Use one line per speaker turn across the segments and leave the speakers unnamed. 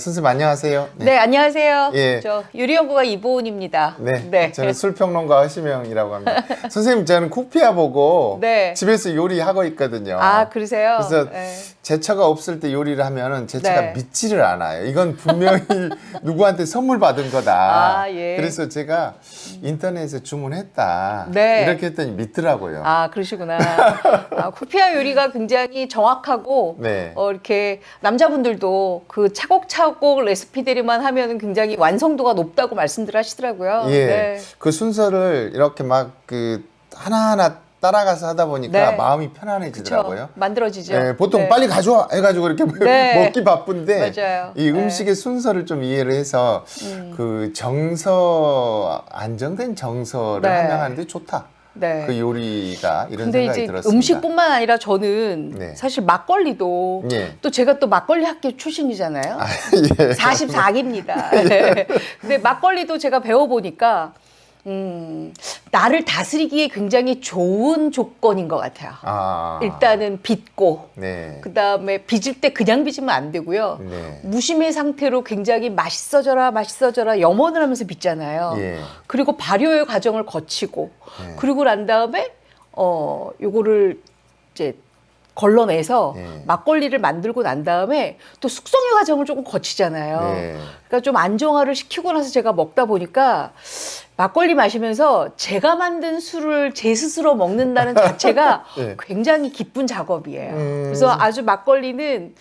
선생님 안녕하세요.
네, 안녕하세요.
예.
저 요리연구가 이보은입니다.
네, 저는 술평론가 허시명이라고 합니다. 선생님, 저는 쿠피아 보고
네.
집에서 요리하고 있거든요.
아, 그러세요?
그래서
네.
제처가 없을 때 요리를 하면은 제처가
네.
믿지를 않아요. 이건 분명히 누구한테 선물 받은 거다.
아, 예.
그래서 제가 인터넷에 주문했다.
네.
이렇게 했더니 믿더라고요.
아, 그러시구나. 쿠피아 요리가 굉장히 정확하고
네.
이렇게 남자분들도 그 차곡차곡 레시피들만 하면은 굉장히 완성도가 높다고 말씀들 하시더라고요.
예.
네.
그 순서를 이렇게 막 그 하나하나 따라가서 하다 보니까
네.
마음이 편안해지더라고요.
그쵸. 만들어지죠.
예, 보통
네.
빨리 가져와 해가지고 이렇게
네.
먹기 바쁜데
맞아요.
이 음식의 순서를 좀 이해를 해서 그 정서 안정된 정서를
네.
함양하는데 좋다.
네.
그 요리가 이런
근데
생각이
이제
들었습니다.
음식뿐만 아니라 저는
네.
사실 막걸리도
예.
또 제가 또 막걸리 학교 출신이잖아요.
예.
44기입니다. 근데 막걸리도 제가 배워보니까 나를 다스리기에 굉장히 좋은 조건인 것 같아요.
아.
일단은 빚고
네.
그 다음에 빚을 때 그냥 빚으면 안 되고요.
네.
무심의 상태로 굉장히 맛있어져라 염원을 하면서 빚잖아요.
예.
그리고 발효의 과정을 거치고
네.
그리고 난 다음에 요거를 이제 걸러내서
네.
막걸리를 만들고 난 다음에 또 숙성의 과정을 조금 거치잖아요.
네.
그러니까 좀 안정화를 시키고 나서 제가 먹다 보니까 막걸리 마시면서 제가 만든 술을 제 스스로 먹는다는 자체가
네.
굉장히 기쁜 작업이에요. 그래서 아주 막걸리는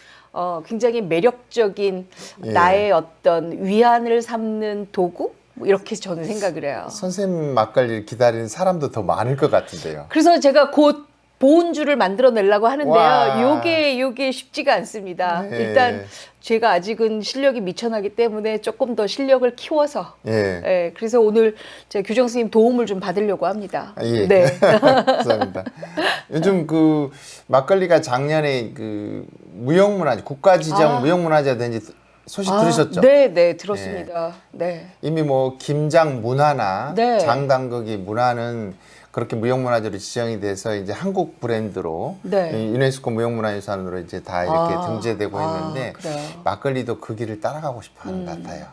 굉장히 매력적인
예.
나의 어떤 위안을 삼는 도구? 뭐 이렇게 저는 생각을 해요.
선생님 막걸리를 기다리는 사람도 더 많을 것 같은데요.
그래서 제가 곧 보온주를 만들어내려고
와.
하는데요. 요게 쉽지가 않습니다.
네.
일단 제가 아직은 실력이 미천하기 때문에 조금 더 실력을 키워서
예.
그래서 오늘 제가 규정 스님 도움을 좀 받으려고 합니다.
예.
네.
감사합니다. 요즘 그 막걸리가 작년에 그 무형문화재 국가지정 무형문화재 된지 소식 들으셨죠?
네, 들었습니다. 네.
이미 뭐 김장 문화나
네.
장당국이 문화는 그렇게 무형문화재로 지정이 돼서 이제 한국 브랜드로
네.
이 유네스코 무형문화유산으로 이제 다 이렇게 등재되고 했는데
그래요.
막걸리도 그 길을 따라가고 싶어하는 것 같아요.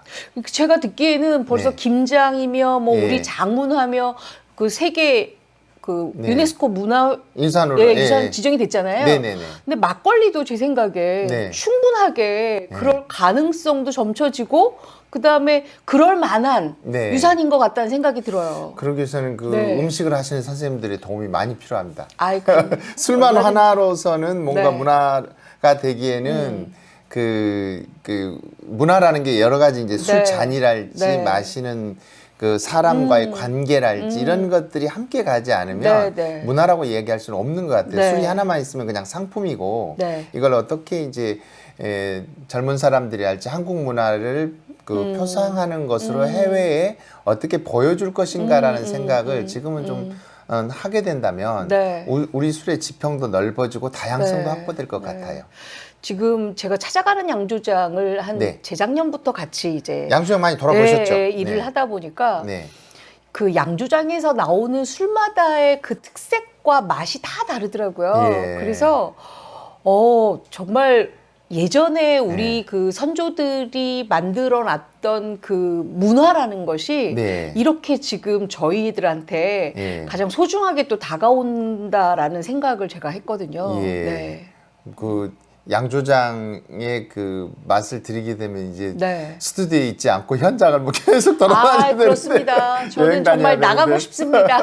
제가 듣기에는 벌써
네.
김장이며 뭐
예.
우리 장문하며 그 세계 그
네.
유네스코 문화
유산으로
유산 지정이 됐잖아요.
네네네.
근데 막걸리도 제 생각에
네.
충분하게 그럴 가능성도 점쳐지고 그 다음에 그럴 만한
네.
유산인 것 같다는 생각이 들어요.
그러기 위해서는 그
네.
음식을 하시는 선생님들의 도움이 많이 필요합니다.
아이,
술만 하나로서는 뭔가
네.
문화가 되기에는 그 문화라는 게 여러 가지 이제 술
네.
잔이랄지
네.
마시는 그 사람과의 관계랄지 이런 것들이 함께 가지 않으면
네, 네.
문화라고 얘기할 수는 없는 것 같아요.
네.
술이 하나만 있으면 그냥 상품이고
네.
이걸 어떻게 이제 젊은 사람들이 할지 한국 문화를 그 표상하는 것으로 해외에 어떻게 보여줄 것인가라는 생각을 지금은 좀 하게 된다면
네.
우리 술의 지평도 넓어지고 다양성도
네.
확보될 것
네.
같아요.
지금 제가 찾아가는 양조장을 한
네.
재작년부터 같이 이제
양수장 많이 돌아보셨죠?
일을 하다 보니까
네.
그 양조장에서 나오는 술마다의 그 특색과 맛이 다 다르더라고요.
예.
그래서 정말 예전에 우리 그 선조들이 만들어 놨던 그 문화라는 것이
네.
이렇게 지금 저희들한테
예.
가장 소중하게 또 다가온다라는 생각을 제가 했거든요.
예.
네.
그 양조장의 그 맛을 드리게 되면 이제
네.
스튜디오에 있지 않고 현장을 뭐 계속 돌아다녀야 되는데
그렇습니다. 저는
여행
정말
다녀야
나가고
되는데.
싶습니다.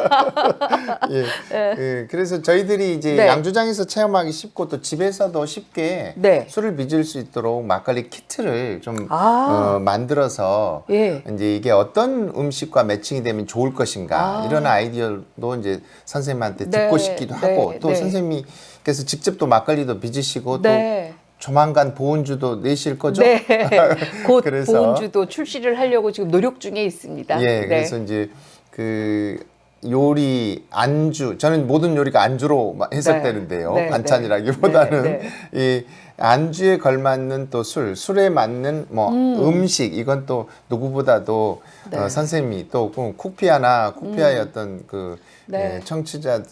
예. 예. 그래서 저희들이 이제
네.
양조장에서 체험하기 쉽고 또 집에서도 쉽게
네.
술을 빚을 수 있도록 막걸리 키트를 좀
아.
만들어서
예.
이제 이게 어떤 음식과 매칭이 되면 좋을 것인가 이런 아이디어도 이제 선생님한테
네.
듣고 싶기도 하고
네.
또
네.
선생님께서 직접 또 막걸리도 빚으시고
네.
또 조만간 보온주도 내실 거죠?
네. 곧
그래서-
보온주도 출시를 하려고 지금 노력 중에 있습니다.
예,
네.
그래서 이제 그 요리 안주 저는 모든 요리가 안주로 해석되는데요.
네,
반찬이라기보다는
네,
이 안주에 걸맞는 또 술에 맞는 뭐 음식 이건 또 누구보다도
네.
선생님이 또 쿠피아의 어떤 그
네.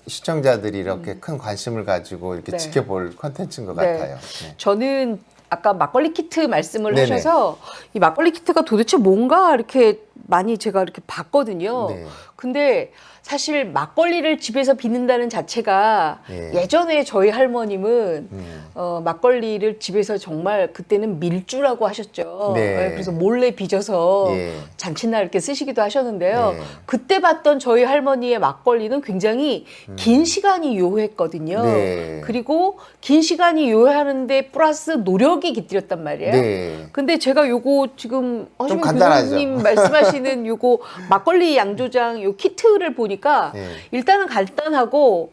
시청자들이 이렇게 큰 관심을 가지고 이렇게
네.
지켜볼 컨텐츠인 것
네.
같아요. 네.
저는 아까 막걸리 키트 말씀을
네네.
하셔서 이 막걸리 키트가 도대체 뭔가 이렇게 많이 제가 이렇게 봤거든요.
네.
근데 사실 막걸리를 집에서 빚는다는 자체가
네.
예전에 저희 할머님은 막걸리를 집에서 정말 그때는 밀주라고 하셨죠.
네.
그래서 몰래 빚어서
예.
잔치날 이렇게 쓰시기도 하셨는데요.
네.
그때 봤던 저희 할머니의 막걸리는 굉장히 긴 시간이 요했거든요.
네.
그리고 긴 시간이 요하는데 플러스 노력이 깃들였단 말이에요.
네.
근데 제가 요거 지금
좀 간단하죠.
교수님 말씀하시는 요거 막걸리 양조장 요 키트를 보니까
네.
일단은 간단하고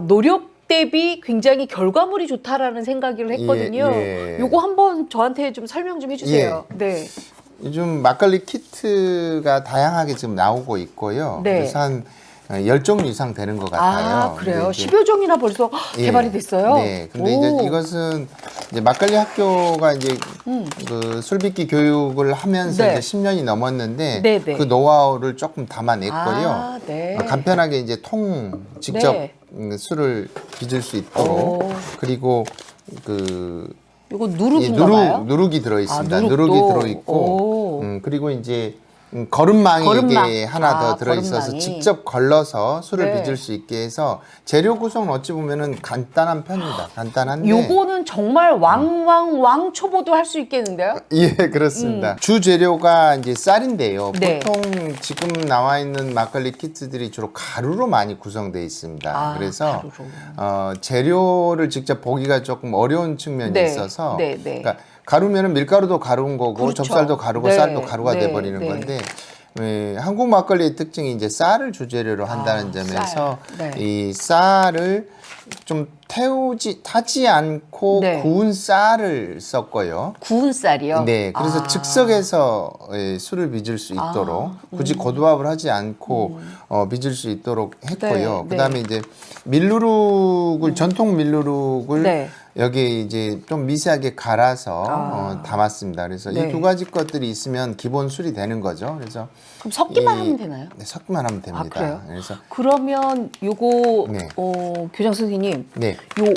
노력 대비 굉장히 결과물이 좋다라는 생각을 했거든요.
예.
요거 한번 저한테 좀 설명 좀 해주세요. 네.
요즘 막걸리 키트가 다양하게 지금 나오고 있고요.
네.
그래서 한 10종류 이상 되는 것 같아요.
아, 그래요?
근데 이제
10여 종이나 벌써
예.
개발이 됐어요?
네. 근데
오.
이제 이것은 이제 막걸리 학교가 이제 그 술빚기 교육을 하면서
네.
이제 10년이 넘었는데
네, 네.
그 노하우를 조금 담아냈고요.
아, 네.
간편하게 이제 직접
네.
술을 빚을 수 있도록
오.
그리고 그
요거 누룩인가 봐요?
누룩이 들어있습니다.
아, 누룩도?
누룩이 들어있고,
오.
그리고 이제 걸음망이
걸음망.
이게 하나 더
아,
들어있어서
걸음망이.
직접 걸러서 술을
네.
빚을 수 있게 해서 재료 구성은 어찌 보면은 간단한 편입니다. 간단한데.
요거는 정말 왕 초보도 할 수 있겠는데요?
예, 그렇습니다. 주 재료가 이제 쌀인데요.
네.
보통 지금 나와 있는 막걸리 키트들이 주로 가루로 많이 구성되어 있습니다.
아,
그래서
가루로.
재료를 직접 보기가 조금 어려운 측면이
네.
있어서
네, 네.
그러니까 가루면은 밀가루도 가루인 거고
그렇죠.
좁쌀도 가루고
네,
쌀도 가루가
네,
돼버리는
네.
건데 한국 막걸리의 특징이 이제 쌀을 주재료로 한다는 점에서
쌀. 네.
이 쌀을 좀 타지 않고
네.
구운 쌀을 섞어요.
구운 쌀이요?
네, 그래서
아.
즉석에서 술을 빚을 수 있도록 굳이 고도압을 하지 않고 빚을 수 있도록 했고요.
네,
그다음에 이제 밀누룩을 전통 밀누룩을
네.
여기에 이제 좀 미세하게 갈아서 담았습니다. 그래서
네.
이 두 가지 것들이 있으면 기본 술이 되는 거죠. 그래서
그럼 섞기만 하면 되나요?
네, 섞기만 하면 됩니다.
아, 그래요?
그래서
그러면 요거
네.
교장 선생님
네,
요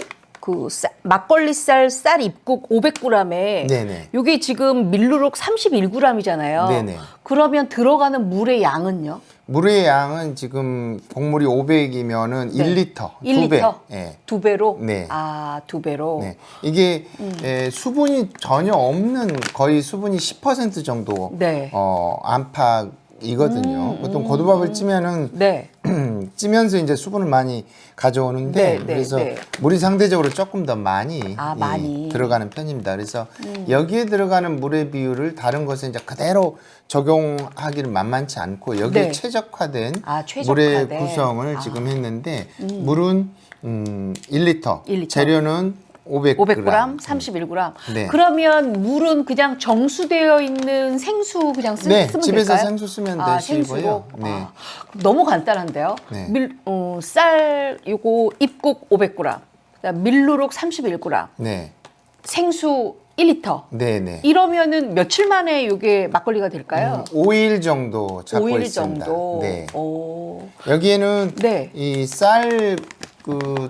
막걸리 쌀 입국 500g에
네네.
요게 지금 밀누룩 31g이잖아요.
네네.
그러면 들어가는 물의 양은요?
물의 양은 지금 곡물이 500이면은
네.
1리터,
1리터?
2배. 예.
2배로?
네.
아, 2배로.
네. 이게 수분이 전혀 없는 거의 수분이 10% 정도
네.
안팎이거든요. 보통 고두밥을 찌면은
네.
찌면서 이제 수분을 많이 가져오는데
네, 네,
그래서
네.
물이 상대적으로 조금 더 많이,
많이.
들어가는 편입니다. 그래서 여기에 들어가는 물의 비율을 다른 것에 이제 그대로 적용하기는 만만치 않고 여기에
네.
최적화된
최적화된.
물의 구성을 지금 했는데 물은 1리터,
1리터.
재료는 500g.
500g, 31g.
네.
그러면 물은 그냥 정수되어 있는 생수 그냥
네,
쓰면
집에서
될까요?
생수 쓰면
생수로?
되시고요. 네.
너무 간단한데요.
네.
쌀 요거 입국 500g, 그다음 밀누룩 31g,
네.
생수 1리터.
네, 네.
이러면은 며칠 만에 요게 막걸리가 될까요?
5일 정도 잡고
5일
있습니다.
정도.
네.
오.
여기에는
네.
이 쌀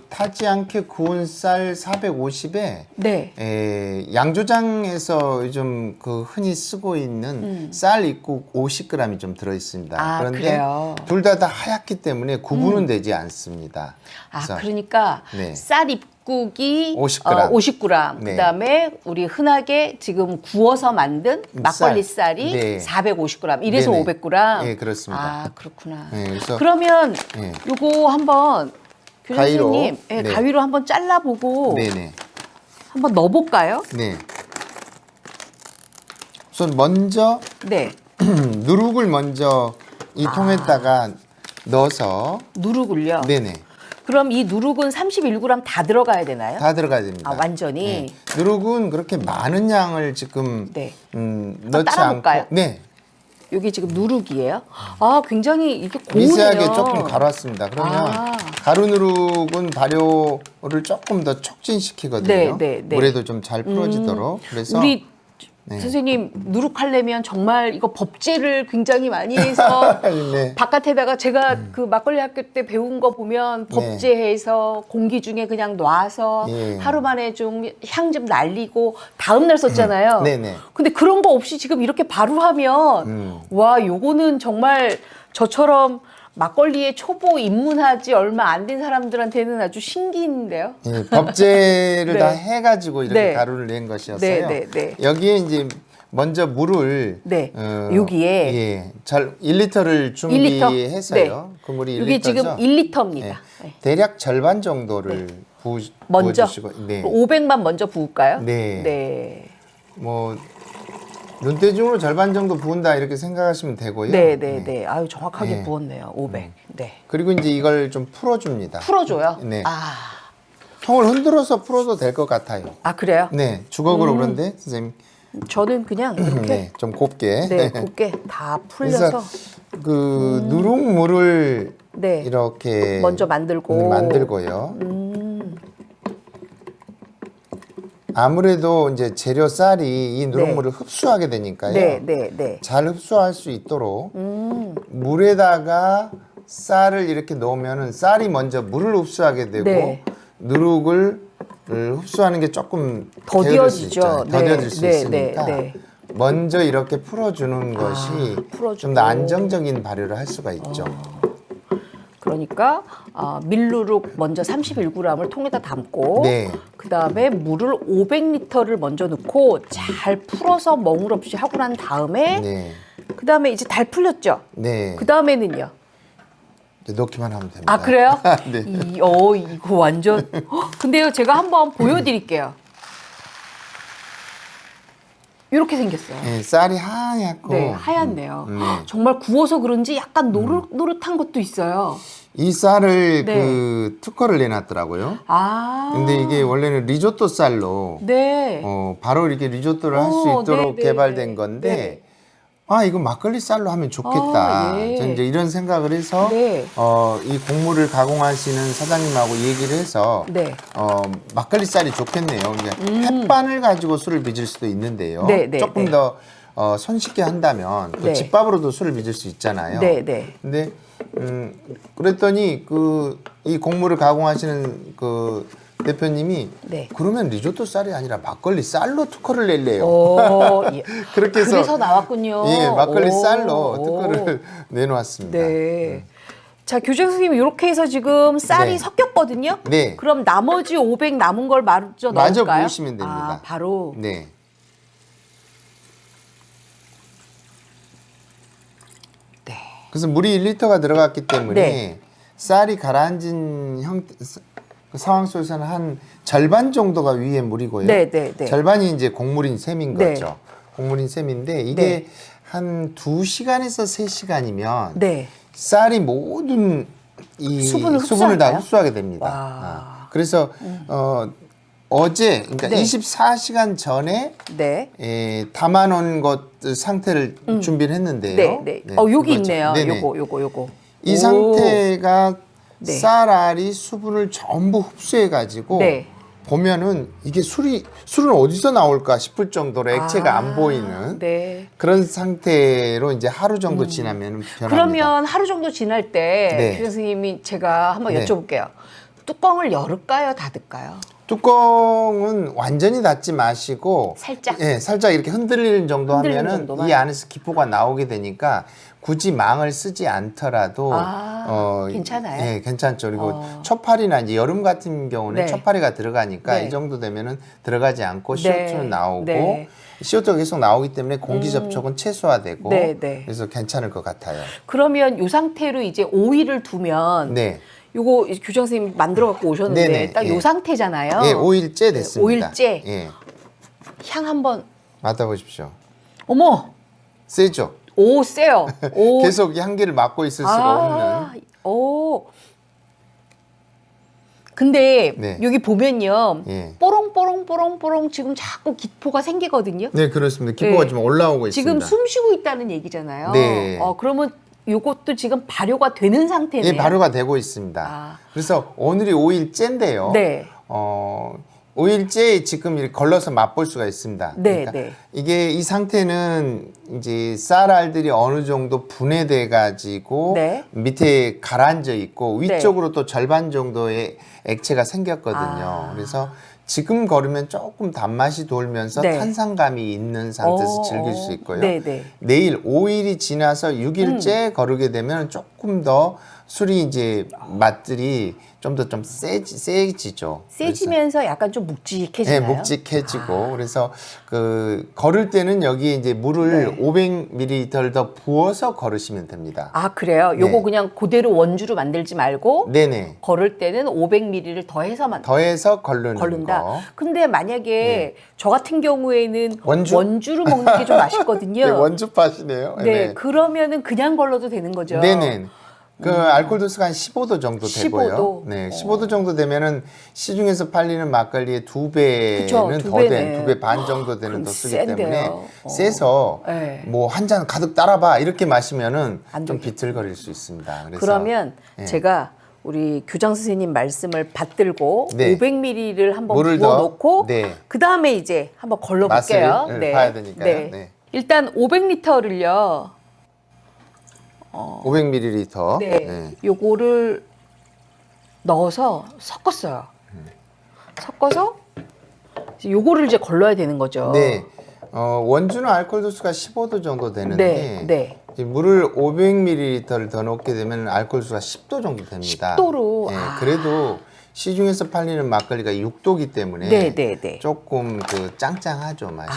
타지 않게 구운 쌀 450에
네.
양조장에서 요즘 흔히 쓰고 있는 쌀 입국 50g이 좀 들어 있습니다.
아,
그런데
그래요?
둘 다 하얗기 때문에 구분은 되지 않습니다. 그래서
그러니까
네.
쌀 입국이
50g.
50g.
네.
그다음에 우리 흔하게 지금 구워서 만든 막걸리 쌀이
네.
450g. 이래서
네네.
500g.
네, 그렇습니다.
아, 그렇구나.
네, 그래서
그러면
네.
요거 한번
가위로.
교수님
네.
가위로 한번 잘라보고
네네.
한번 넣어볼까요?
네. 우선 먼저
네.
누룩을 먼저 이 통에다가 넣어서
누룩을요.
네네.
그럼 이 누룩은 31g 다 들어가야 되나요?
다 들어가야 됩니다.
완전히?
네. 누룩은 그렇게 많은 양을 지금
네.
넣지
따라볼까요?
않고 네.
여기 지금 누룩이에요. 굉장히 이게 고우네요.
미세하게 조금 갈았습니다. 그러면
아.
가루 누룩은 발효를 조금 더 촉진시키거든요.
네, 네, 네.
물에도 좀 잘 풀어지도록. 그래서
우리
네.
선생님 누룩하려면 정말 이거 법제를 굉장히 많이 해서
네.
바깥에다가 제가 그 막걸리 학교 때 배운 거 보면 법제해서 공기 중에 그냥 놔서
예.
하루 만에 좀 향 좀 날리고 다음날 썼잖아요.
네네.
근데 그런 거 없이 지금 이렇게 바로 하면 와 요거는 정말 저처럼 막걸리에 초보 입문하지 얼마 안 된 사람들한테는 아주 신기인데요.
예, 법제를
네.
다 해가지고 이렇게
네.
가루를 낸 것이었어요.
네, 네, 네.
여기에 이제 먼저 물을
네. 여기에
예, 1리터를
1리터?
준비해서요. 그 물이 1리터죠.
이게 지금 1리터입니다.
예, 대략 절반 정도를
먼저
부어주시고, 네.
500만 먼저 부을까요?
네.
네.
뭐 눈대중으로 절반 정도 부은다 이렇게 생각하시면 되고요.
네, 네, 네. 아유 정확하게
네.
부었네요. 500. 네.
그리고 이제 이걸 좀 풀어줍니다.
풀어줘요.
네.
아,
통을 흔들어서 풀어도 될 것 같아요.
아 그래요?
네, 주걱으로 그런데 선생님,
저는 그냥 이렇게
네, 좀 곱게.
네, 곱게 다 풀려서
그래서 그 누룩물을
네.
이렇게
먼저 만들고
만들고요. 아무래도 이제 재료 쌀이 이 누룩물을 흡수하게 되니까요.
네, 네, 네.
잘 흡수할 수 있도록 물에다가 쌀을 이렇게 넣으면은 쌀이 먼저 물을 흡수하게 되고
네.
누룩을 흡수하는 게 조금 게으를 수
더뎌지죠.
있잖아요.
네,
더뎌질 수
네,
있으니까
네, 네.
먼저 이렇게 풀어주는 것이
풀어주고.
좀 더 안정적인 발효를 할 수가 있죠.
그러니까 밀누룩 먼저 31g을 통에다 담고
네.
그다음에 물을 500리터를 먼저 넣고 잘 풀어서 멍울 없이 하고 난 다음에
네.
그다음에 이제 달 풀렸죠.
네.
그다음에는요.
이제 넣기만 하면 됩니다.
아 그래요?
네.
이거 완전. 근데요 제가 한번 보여드릴게요. 이렇게 생겼어요.
네, 쌀이 하얗고
네, 하얗네요.
네.
정말 구워서 그런지 약간 노릇노릇한 것도 있어요.
이 쌀을
네.
그 특허를 내놨더라고요.
아.
근데 이게 원래는 리조또 쌀로
네.
바로 이렇게 리조또를 할 수 있도록
네, 네,
개발된
네.
건데
네.
아 이거 막걸리 쌀로 하면 좋겠다.
예.
저는 이제 이런 생각을 해서
네.
이 곡물을 가공하시는 사장님하고 얘기를 해서
네.
막걸리 쌀이 좋겠네요. 그러니까 햇반을 가지고 술을 빚을 수도 있는데요.
네, 네,
조금
네.
더 손쉽게 한다면 또
네.
집밥으로도 술을 빚을 수 있잖아요.
네, 네.
근데 그랬더니 이 곡물을 가공하시는 그 대표님이
네.
그러면 리조또 쌀이 아니라 막걸리 쌀로 특허를 낼래요.
예.
그렇게 해서
그래서 나왔군요.
예, 막걸리
오.
쌀로 특허를 내놓았습니다.
네. 자, 교장 선생님 이렇게 해서 지금 쌀이
네.
섞였거든요.
네.
그럼 나머지 500 남은 걸 마저
마저
넣을까요?
부으시면 됩니다.
아, 바로.
네.
네.
그래서 물이 1리터가 들어갔기 때문에
네.
쌀이 가라앉은 상황 속에서는 한 절반 정도가 위에 물이고요.
네, 네, 네.
절반이 이제 곡물인 셈인
네.
거죠. 곡물인 셈인데 이게
네.
한 2시간에서 3시간이면
네.
쌀이 모든 이
수분을
수분을 다
흡수할까요?
흡수하게 됩니다.
와.
그래서 어제 그러니까
네.
24시간 전에
네.
담아놓은 것 상태를 준비를 했는데요.
네, 네. 여기
그거죠.
있네요.
네네.
요거.
이
오.
상태가
네.
쌀알이 수분을 전부 흡수해 가지고
네.
보면은 이게 술은 어디서 나올까 싶을 정도로 액체가 안 보이는
네.
그런 상태로 이제 하루 정도 지나면 변합니다.
그러면 하루 정도 지날 때
네.
교장 선생님이 제가 한번
네.
여쭤볼게요. 뚜껑을 열을까요, 닫을까요?
뚜껑은 완전히 닫지 마시고
살짝?
예, 살짝 이렇게 흔들리는 정도
흔들리는
하면은
정도만?
이 안에서 기포가 나오게 되니까 굳이 망을 쓰지 않더라도
괜찮아요?
예, 괜찮죠. 그리고 초파리나 이제 여름 같은 경우는
네.
초파리가 들어가니까
네.
이 정도 되면은 들어가지 않고
네.
CO2는 나오고
네.
CO2가 계속 나오기 때문에 공기 접촉은 최소화되고
네, 네.
그래서 괜찮을 것 같아요.
그러면 이 상태로 이제 5일을 두면
네.
요거 교장 선생님 만들어 갖고 오셨는데
네네,
딱 요
예.
상태잖아요.
예, 5일째 됐습니다.
5일째.
예.
향 한번.
맡아보십시오.
어머,
세죠?
오 세요. 오.
계속 이 향기를 맡고 있을 수가 없는.
오. 근데
네.
여기 보면요,
예.
뽀롱뽀롱 지금 자꾸 기포가 생기거든요.
네, 그렇습니다. 기포가
네.
좀 올라오고
지금
있습니다.
숨 쉬고 있다는 얘기잖아요.
네.
그러면 요것도 지금 발효가 되는 상태네요.
예, 발효가 되고 있습니다.
아.
그래서 오늘이 5일째인데요.
네.
5일째 지금 이렇게 걸러서 맛볼 수가 있습니다.
네,
그러니까
네.
이게 이 상태는 이제 쌀알들이 어느 정도 분해돼 가지고
네.
밑에 가라앉아 있고
네.
위쪽으로 또 절반 정도의 액체가 생겼거든요.
아.
그래서 지금 걸으면 조금 단맛이 돌면서
네.
탄산감이 있는 상태에서 즐길 수 있고요.
네, 네.
내일 5일이 지나서 6일째 거르게 되면 조금 더 술이 이제 맛들이 좀 더 좀 세지죠.
세지면서 약간 좀
네,
묵직해지나요?
묵직해지고 그래서 그 걸을 때는 여기에 이제 물을
네.
500ml 더 부어서 걸으시면 됩니다.
아, 그래요? 요거
네.
그냥 그대로 원주로 만들지 말고
네네.
걸을 때는 500ml를 더해서만
더해서 걸르는
걸른다.
거.
근데 만약에 저 같은 경우에는
원주?
로 먹는 게 좀 맛있거든요.
네, 원주파시네요.
네, 그러면은 그냥 걸러도 되는 거죠.
네네. 그 알코올 도수가 한 15도 정도
15도?
되고요. 네, 15도 정도 되면은 시중에서 팔리는 막걸리의 두 배는
그쵸, 두 배네.
2배 반 정도 되는
그럼
도수기
센데요.
때문에 세서
네.
뭐 한 잔 가득 따라봐 이렇게 마시면은
안
좀
되겠다.
비틀거릴 수 있습니다. 그래서
그러면
네.
제가 우리 교장 선생님 말씀을 받들고
네.
500ml를 한번
물을
부어
더,
놓고
네.
그 다음에 이제 한번 걸러 볼게요.
맛을 봐야 되니까요. 네.
일단 500ml를요.
500ml.
네. 요거를 넣어서 섞었어요. 섞어서 이제 요거를 이제 걸러야 되는 거죠.
네. 원주는 알코올 도수가 15도 정도 되는데
네, 네.
이제 물을 500ml를 더 넣게 되면 알코올 도수가 10도 정도 됩니다.
10도로?
네,
아.
그래도 시중에서 팔리는 막걸리가 6도기 때문에
네, 네, 네.
조금 그 짱짱하죠 맛이.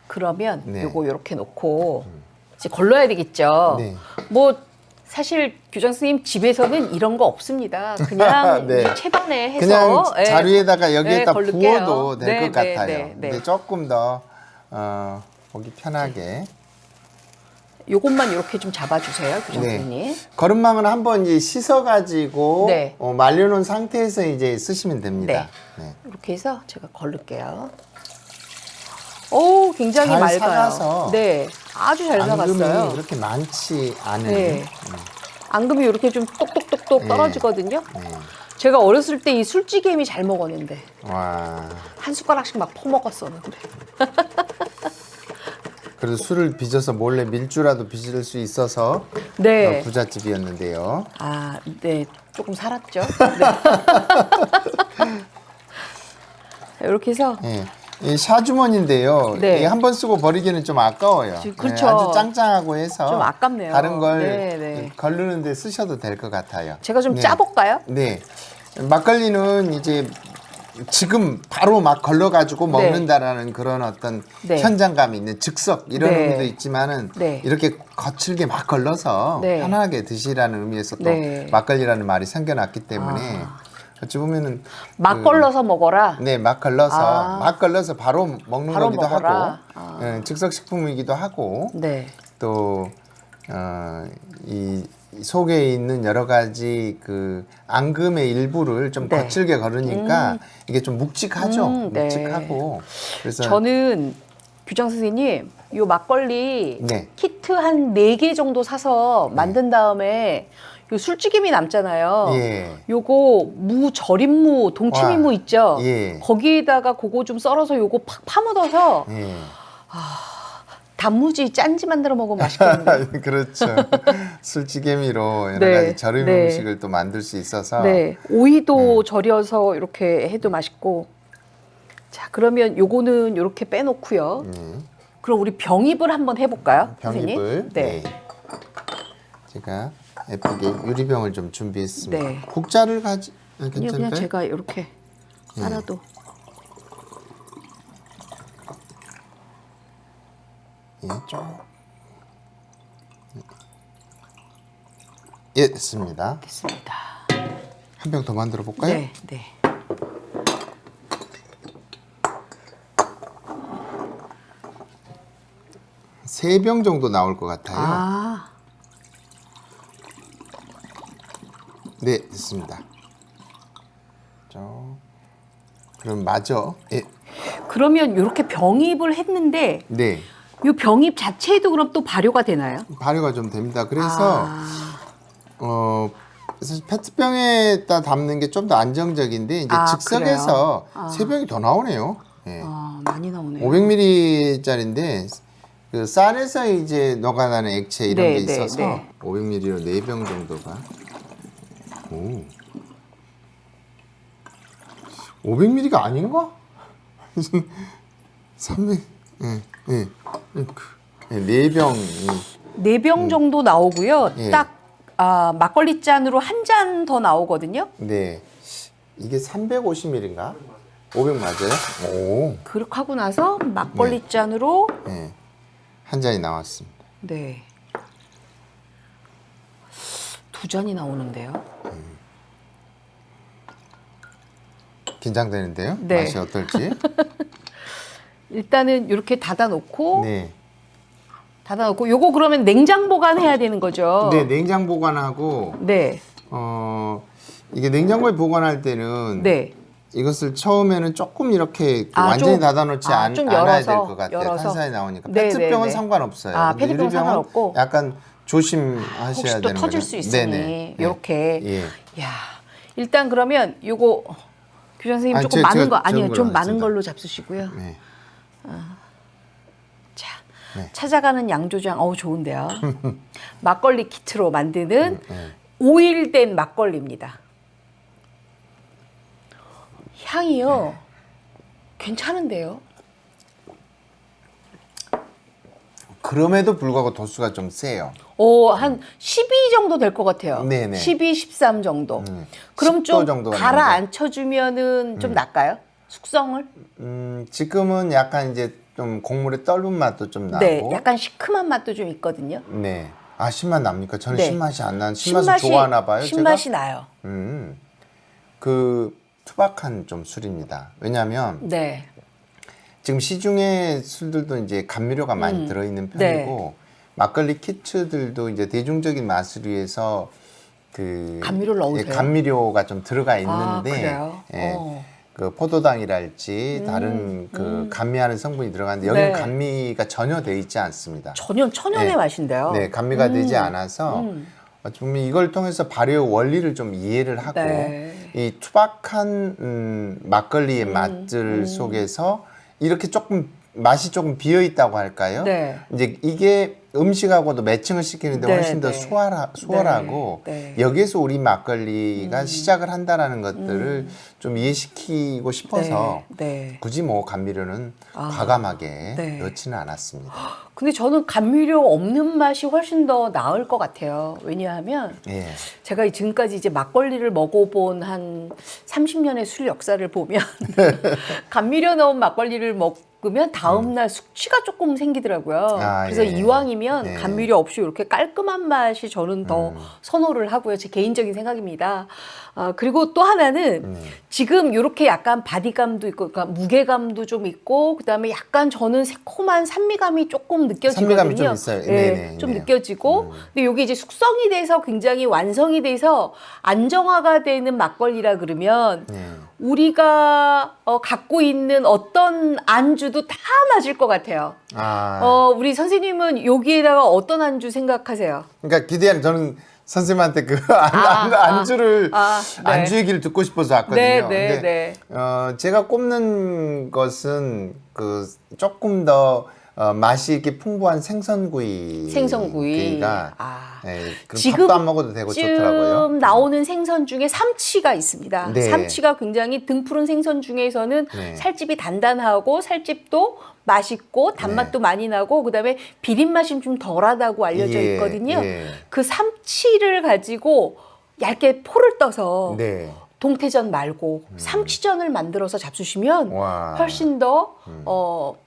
그러면
네.
요거 요렇게 놓고 이제 걸러야 되겠죠.
네.
뭐 사실 교장 선생님 집에서는 이런 거 없습니다. 그냥
네.
채반에 해서
그냥
예.
자루에다가 여기에다
걸를게요.
부어도 될 것
네,
같아요.
네, 네.
근데 조금 더 보기 편하게.
요것만 이렇게 좀 잡아주세요, 교장
네.
선생님.
거름망을 한번 이제 씻어가지고
네.
말려놓은 상태에서 이제 쓰시면 됩니다. 네.
이렇게 해서 제가 걸를게요. 오, 굉장히
잘
맑아요.
사가서
네, 아주 잘
앙금이
사갔어요.
그렇게 많지 않은.
네. 앙금이 이렇게 좀 똑똑똑똑
네.
떨어지거든요.
네.
제가 어렸을 때 이 술찌개미 잘 먹었는데
와.
한 숟가락씩 막 퍼먹었었는데.
그래도 술을 빚어서 몰래 밀주라도 빚을 수 있어서
네.
부잣집이었는데요.
아, 네. 조금 살았죠. 네. 이렇게 해서
예. 이 샤주머니인데요.
네.
한 번 쓰고 버리기는 좀 아까워요.
그렇죠.
예, 아주 짱짱하고 해서
좀 아깝네요.
다른 걸
네, 네.
걸르는데 쓰셔도 될 것 같아요.
제가 좀
네.
짜볼까요?
네. 막걸리는 이제 지금 바로 막 걸러가지고
네.
먹는다라는 그런 어떤
네.
현장감이 있는 즉석 이런
네.
의미도 있지만은
네.
이렇게 거칠게 막 걸러서
네.
편하게 드시라는 의미에서 또
네.
막걸리라는 말이 생겨났기 때문에 어찌 보면은
막 걸러서 먹어라.
네, 막 걸러서
아.
막 걸러서 바로 먹는
바로
거기도
먹어라.
하고 즉석 식품이기도 하고
네.
또 이 속에 있는 여러 가지 그 앙금의 일부를 좀
네.
거칠게 걸으니까 이게 좀 묵직하죠.
네.
묵직하고 그래서
저는 교장 선생님 요 막걸리
네.
키트 한 4개 정도 사서 만든 다음에 요 술찌개미 남잖아요.
예.
요거 무 절임무 동치미무
와.
있죠.
예.
거기에다가 그거 좀 썰어서 요거 팍 파묻어서
예.
단무지 짠지 만들어 먹으면 맛있겠는데.
그렇죠. 술찌개미로 여러
네.
가지 절임
네.
음식을 또 만들 수 있어서
네, 오이도 절여서 이렇게 해도 맛있고. 자, 그러면 요거는 이렇게 빼놓고요. 그럼 우리 병입을 한번 해볼까요,
병입을
선생님? 네.
제가 예쁘게 유리병을 좀 준비했습니다.
네.
국자를 가지
아니요, 그냥
괜찮을까요?
제가 이렇게 깔아도.
예, 좀. 예, 됐습니다.
됐습니다.
한 병 더 만들어 볼까요?
네, 네.
세 병 정도 나올 것 같아요.
아,
네, 됐습니다. 그럼 마저 예,
그러면 이렇게 병입을 했는데
네,
이 병입 자체도 그럼 또 발효가 되나요?
발효가 좀 됩니다. 그래서
아,
사실 페트병에다 담는 게 좀 더 안정적인데 이제
아,
즉석에서
그래요? 아.
3병이 더 나오네요. 예.
아, 많이 나오네요.
500ml짜리인데 그 쌀에서 이제 녹아나는 액체 이런
네,
게
네,
있어서
네.
500ml로 4병 정도가. 오. 500ml가 아닌가? 300. 예. 예. 예, 4병.
4병 정도 나오고요.
예.
딱 막걸리 잔으로 한 잔 더 나오거든요.
네. 이게 350ml인가? 500 맞아요? 오.
그렇게 하고 나서 막걸리 잔으로
네. 한 잔이 나왔습니다.
네. 2잔이 나오는데요.
긴장되는데요?
네.
맛이 어떨지?
일단은 이렇게 닫아놓고
네.
요거 그러면 냉장 보관해야 되는 거죠?
네, 냉장 보관하고
네.
이게 냉장고에 보관할 때는
네.
이것을 처음에는 조금 이렇게 그
아,
완전히
좀-
닫아놓지
좀
않아야
열어서,
될 것 같아요.
열어서.
탄산이 나오니까.
네,
페트병은
네, 네.
상관없어요.
아,
근데
페트병은
유리병은
상관없고.
약간 조심하셔야
혹시 또
되는
터질
거죠.
수 있으니
네네.
이렇게.
예.
야, 일단 그러면 요거 교장 선생님
아니,
조금
제가
많은 거
적은
아니에요.
걸로
좀 많은
하겠습니다.
걸로 잡수시고요.
네.
자,
네.
찾아가는 양조장. 좋은데요. 막걸리 키트로 만드는
네.
오일된 막걸리입니다. 향이요. 괜찮은데요.
그럼에도 불구하고 도수가 좀 세요.
한 12 정도 될 것 같아요.
네네.
12, 13 정도. 그럼
10도
좀
정도가
가라앉혀주면은 좀 낫까요? 숙성을?
지금은 약간 이제 좀 곡물의 떫은 맛도 좀 나고.
네, 약간 시큼한 맛도 좀 있거든요.
네. 아, 신맛 납니까? 저는
네.
신맛이 안 나는 신맛을 좋아하나 봐요.
신맛이 나요.
제가? 그 투박한 좀 술입니다. 왜냐하면
네.
지금 시중에 술들도 이제 감미료가 많이 들어있는
네.
편이고 막걸리 키트들도 이제 대중적인 맛을 위해서 그
감미료를 넣으세요?
예, 감미료가 좀 들어가 있는데
그래요?
예, 그 포도당이랄지 다른 그 감미하는 성분이 들어가는데 여기는
네.
감미가 전혀 돼 있지 않습니다.
전혀 천연의
네.
맛인데요.
네, 감미가 되지 않아서 좀 이걸 통해서 발효 원리를 좀 이해를 하고
네.
이 투박한 막걸리의 맛들 속에서 이렇게 조금 맛이 조금 비어 있다고 할까요?
네.
이제 이게 음식하고도 매칭을 시키는데
네,
훨씬 더
네.
수월하고
네.
여기에서 우리 막걸리가 시작을 한다라는 것들을 좀 이해시키고 싶어서
네. 네.
굳이 뭐 감미료는 과감하게
네.
넣지는 않았습니다.
근데 저는 감미료 없는 맛이 훨씬 더 나을 것 같아요. 왜냐하면
예.
제가 지금까지 이제 막걸리를 먹어본 한 30년의 술 역사를 보면 감미료 넣은 막걸리를 먹으면 다음날 숙취가 조금 생기더라고요.
아,
그래서
예.
이왕이면
네.
감미료 없이 이렇게 깔끔한 맛이 저는 더 선호를 하고요. 제 개인적인 생각입니다. 그리고 또 하나는 지금 이렇게 약간 바디감도 있고, 그러니까 무게감도 좀 있고, 그다음에 약간 저는 새콤한 산미감이 조금 느껴지거든요.
산미감이 좀 있어요.
예,
네네,
좀
네.
느껴지고, 근데 이게 이제 숙성이 돼서 굉장히 완성이 돼서 안정화가 되는 막걸리라 그러면
네.
우리가 갖고 있는 어떤 안주도 다 맞을 것 같아요. 우리 선생님은 여기에다가 어떤 안주 생각하세요?
그러니까 기대한 저는 선생님한테 그 안주를
네.
안주 얘기를 듣고 싶어서 왔거든요.
네,
근데
네, 네.
제가 꼽는 것은 그 조금 더 맛이 이렇게 풍부한 생선구이가 그럼 밥도 안 먹어도 되고 좋더라고요.
지금 나오는 생선 중에 삼치가 있습니다.
네.
삼치가 굉장히 등푸른 생선 중에서는
네.
살집이 단단하고 살집도 맛있고 단맛도 많이 나고 그다음에 비린맛이 좀 덜하다고 알려져
예,
있거든요.
예.
그 삼치를 가지고 얇게 포를 떠서
네.
동태전 말고 삼치전을 만들어서 잡수시면
와.
훨씬 더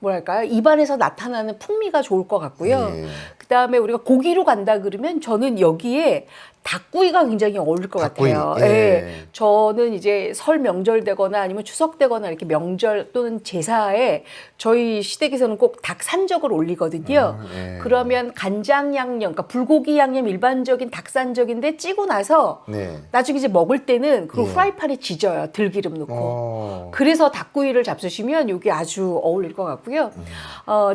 뭐랄까요, 입안에서 나타나는 풍미가 좋을 것 같고요.
예.
그다음에 우리가 고기로 간다 그러면 저는 여기에 닭구이가 굉장히 어울릴 것
닭구이,
같아요.
예.
예. 저는 이제 설 명절 되거나 아니면 추석 되거나 이렇게 명절 또는 제사에 저희 시댁에서는 꼭 닭 산적을 올리거든요.
예.
그러면 간장 양념, 그러니까 불고기 양념 일반적인 닭 산적인데 찌고 나서
네.
나중에 이제 먹을 때는 그
예.
프라이팬에 지져요. 들기름 넣고.
오.
그래서 닭구이를 잡수시면 이게 아주 어울릴 것 같고요.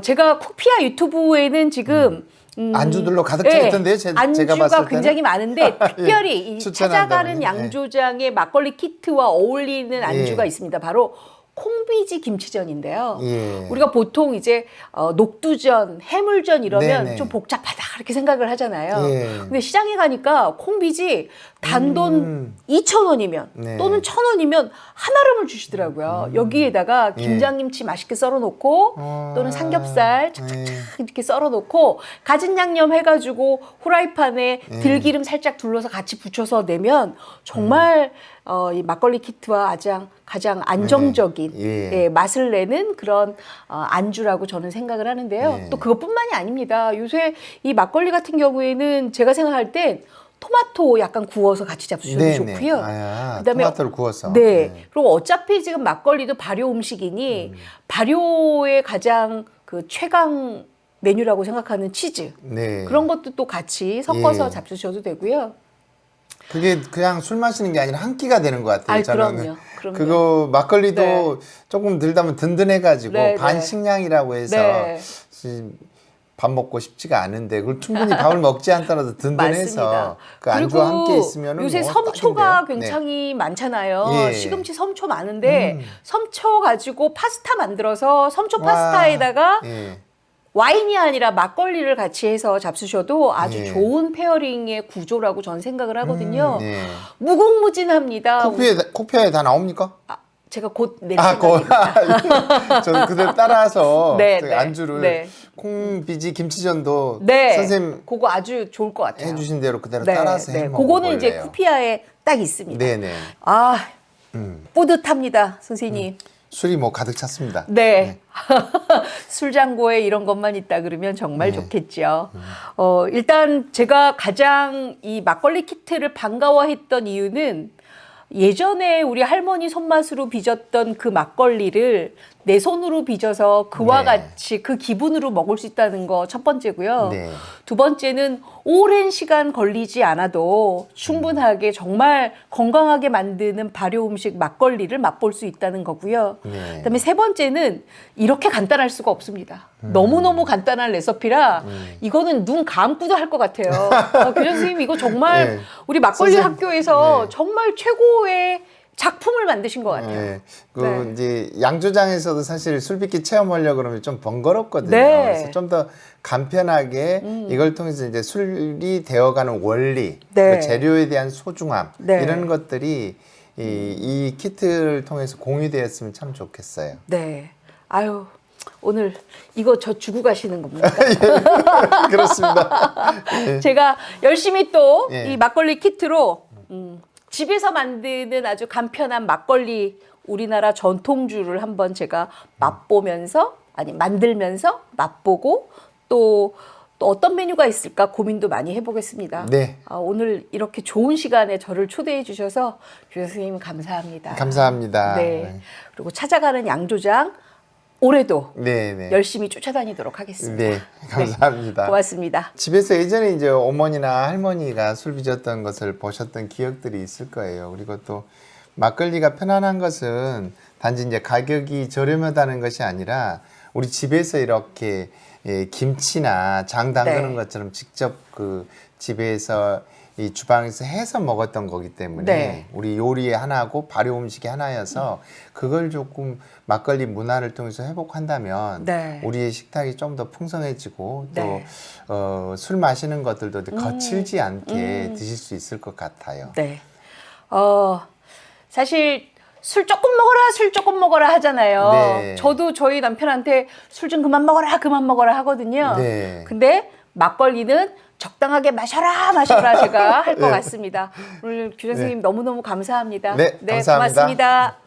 제가 쿠피아 유튜브에는 지금
안주들로 가득
예,
차 있던데요. 제가
안주가
봤을 때는.
굉장히 많은데 특별히 이
추천한다면요?
찾아가는 양조장의 막걸리 키트와 어울리는 안주가
예.
있습니다. 바로 콩비지 김치전인데요.
예.
우리가 보통 이제 녹두전, 해물전 이러면
네네.
좀 복잡하다 이렇게 생각을 하잖아요.
예.
근데 시장에 가니까 콩비지 단돈 2,000원이면
네.
또는 1,000원이면 한아름을 주시더라고요. 여기에다가
예.
김장김치 맛있게 썰어놓고 또는 삼겹살 착착착 이렇게 썰어놓고 가진 양념 해가지고 후라이팬에 들기름 살짝 둘러서 같이 부쳐서 내면 정말 이 막걸리 키트와 가장 안정적인
예.
예, 맛을 내는 그런 안주라고 저는 생각을 하는데요.
예.
또 그것뿐만이 아닙니다. 요새 이 막걸리 같은 경우에는 제가 생각할 땐 토마토 약간 구워서 같이 잡수셔도
네네.
좋고요. 그다음에
토마토를 구워서.
네. 그리고 어차피 지금 막걸리도 발효 음식이니 발효의 가장 그 최강 메뉴라고 생각하는 치즈
네.
그런 것도 또 같이 섞어서
예.
잡수셔도 되고요.
그게 그냥 술 마시는 게 아니라 한 끼가 되는 것 같아요.
아이,
저는.
그럼요.
그거 막걸리도
네.
조금 들다면 든든해가지고
네, 네.
반식량이라고 해서
네.
밥 먹고 싶지가 않은데 그걸 충분히 밥을 먹지 않더라도 든든해서
맞습니다.
그 안주와 함께 있으면
요새 섬초가
딱인데요.
굉장히 많잖아요.
예.
시금치 섬초 많은데 섬초 가지고 파스타 만들어서 섬초 파스타에다가
예.
와인이 아니라 막걸리를 같이 해서 잡수셔도 아주
예.
좋은 페어링의 구조라고 저는 생각을 하거든요.
예.
무궁무진합니다.
코피아에 다 나옵니까?
제가 곧 낼
아,
생각입니다.
저는 그대로 따라서
네,
저기
네,
안주를
네.
콩비지 김치전도
네,
선생님
그거 아주 좋을 것 같아요.
해주신 대로 그대로
네,
따라서 해
네.
먹어볼래요.
그거는 이제 쿠피아에 딱 있습니다.
네네.
아, 뿌듯합니다, 선생님.
술이 뭐 가득 찼습니다.
네. 술장고에 이런 것만 있다 그러면 정말 좋겠죠. 일단 제가 가장 이 막걸리 키트를 반가워했던 이유는 예전에 우리 할머니 손맛으로 빚었던 그 막걸리를 내 손으로 빚어서 그와
네.
같이 그 기분으로 먹을 수 있다는 거 첫 번째고요.
네.
두 번째는 오랜 시간 걸리지 않아도 충분하게 정말 건강하게 만드는 발효 음식 막걸리를 맛볼 수 있다는 거고요.
네.
그다음에 세 번째는 이렇게 간단할 수가 없습니다. 너무너무 간단한 레시피라 이거는 눈 감고도 할 것 같아요. 교장 선생님 이거 정말
네.
우리 막걸리
선생님,
학교에서
네.
정말 최고의 작품을 만드신 것 같아요.
네. 그
네.
이제 양조장에서도 사실 술빚기 체험하려고 그러면 좀 번거롭거든요.
네.
그래서 좀 더 간편하게 이걸 통해서 이제 술이 되어가는 원리,
네.
그 재료에 대한 소중함
네.
이런 것들이 이 키트를 통해서 공유되었으면 참 좋겠어요.
네. 아유, 오늘 이거 저 주고 가시는 겁니까?
그렇습니다.
제가 열심히 또 이
예.
막걸리 키트로 집에서 만드는 아주 간편한 막걸리 우리나라 전통주를 한번 제가 맛보면서 만들면서 맛보고 또 어떤 메뉴가 있을까 고민도 많이 해보겠습니다.
네.
오늘 이렇게 좋은 시간에 저를 초대해 주셔서 교장 선생님 감사합니다.
감사합니다.
네.
네.
그리고 찾아가는 양조장 올해도
네, 네.
열심히 쫓아다니도록 하겠습니다.
네, 감사합니다.
고맙습니다.
집에서 예전에 이제 어머니나 할머니가 술 빚었던 것을 보셨던 기억들이 있을 거예요. 그리고 또 막걸리가 편안한 것은 단지 이제 가격이 저렴하다는 것이 아니라 우리 집에서 이렇게 김치나 장 담그는
네.
것처럼 직접 그 집에서 이 주방에서 해서 먹었던 거기 때문에
네.
우리 요리의 하나고 발효 음식이 하나여서 그걸 조금 막걸리 문화를 통해서 회복한다면
네.
우리의 식탁이 좀 더 풍성해지고
네.
또 술 마시는 것들도 거칠지 않게 드실 수 있을 것 같아요.
네. 사실 술 조금 먹어라 하잖아요.
네.
저도 저희 남편한테 술 좀 그만 먹어라 하거든요.
네.
근데 막걸리는 적당하게 마셔라 제가 할 것 같습니다. 오늘 교장 선생님 너무너무 감사합니다.
네, 감사합니다.
고맙습니다.